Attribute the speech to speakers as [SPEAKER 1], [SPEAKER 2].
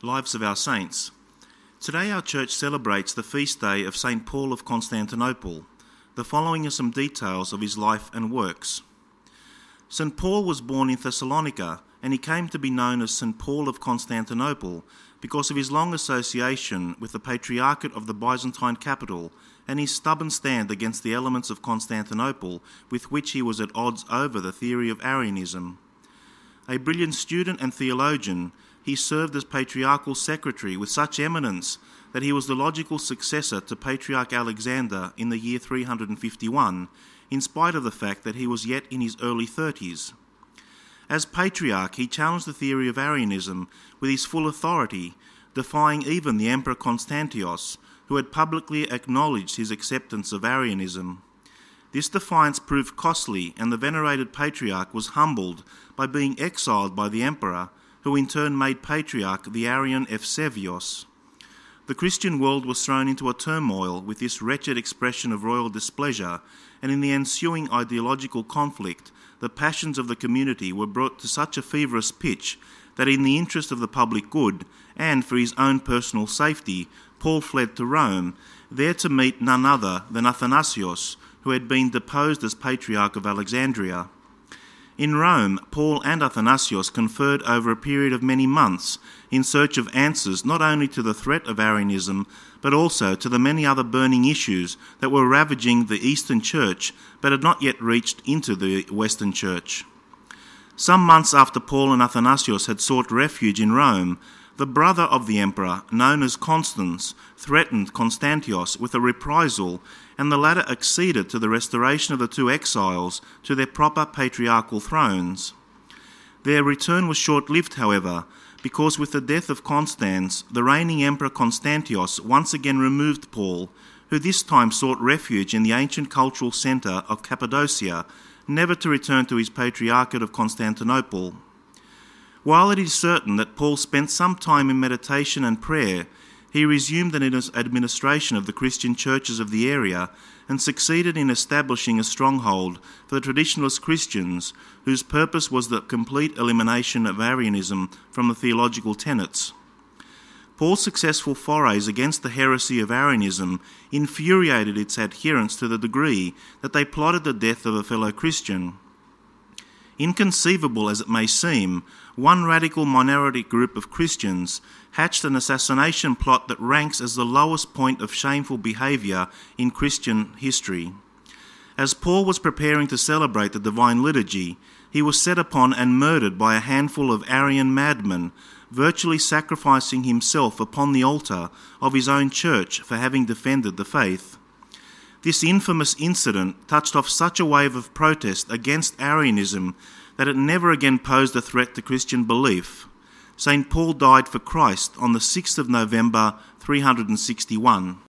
[SPEAKER 1] Lives of our Saints. Today our church celebrates the feast day of St. Paul of Constantinople. The following are some details of his life and works. St. Paul was born in Thessalonica, and he came to be known as St. Paul of Constantinople because of his long association with the Patriarchate of the Byzantine capital and his stubborn stand against the elements of Constantinople with which he was at odds over the theory of Arianism. A brilliant student and theologian, he served as patriarchal secretary with such eminence that he was the logical successor to Patriarch Alexander in the year 351, in spite of the fact that he was yet in his early 30s. As patriarch, he challenged the theory of Arianism with his full authority, defying even the Emperor Constantius, who had publicly acknowledged his acceptance of Arianism. This defiance proved costly, and the venerated patriarch was humbled by being exiled by the emperor, who in turn made patriarch the Arian Eusebius. The Christian world was thrown into a turmoil with this wretched expression of royal displeasure, and in the ensuing ideological conflict, the passions of the community were brought to such a feverish pitch that in the interest of the public good, and for his own personal safety, Paul fled to Rome, there to meet none other than Athanasius, who had been deposed as Patriarch of Alexandria. In Rome, Paul and Athanasius conferred over a period of many months in search of answers not only to the threat of Arianism, but also to the many other burning issues that were ravaging the Eastern Church but had not yet reached into the Western Church. Some months after Paul and Athanasius had sought refuge in Rome, the brother of the emperor, known as Constans, threatened Constantius with a reprisal, and the latter acceded to the restoration of the two exiles to their proper patriarchal thrones. Their return was short-lived, however, because with the death of Constans, the reigning emperor Constantius once again removed Paul, who this time sought refuge in the ancient cultural centre of Cappadocia, never to return to his Patriarchate of Constantinople. While it is certain that Paul spent some time in meditation and prayer, he resumed an administration of the Christian churches of the area and succeeded in establishing a stronghold for the traditionalist Christians, whose purpose was the complete elimination of Arianism from the theological tenets. Paul's successful forays against the heresy of Arianism infuriated its adherents to the degree that they plotted the death of a fellow Christian. Inconceivable as it may seem, one radical minority group of Christians hatched an assassination plot that ranks as the lowest point of shameful behaviour in Christian history. As Paul was preparing to celebrate the Divine Liturgy, he was set upon and murdered by a handful of Arian madmen, virtually sacrificing himself upon the altar of his own church for having defended the faith. This infamous incident touched off such a wave of protest against Arianism that it never again posed a threat to Christian belief. St. Paul died for Christ on the 6th of November 361.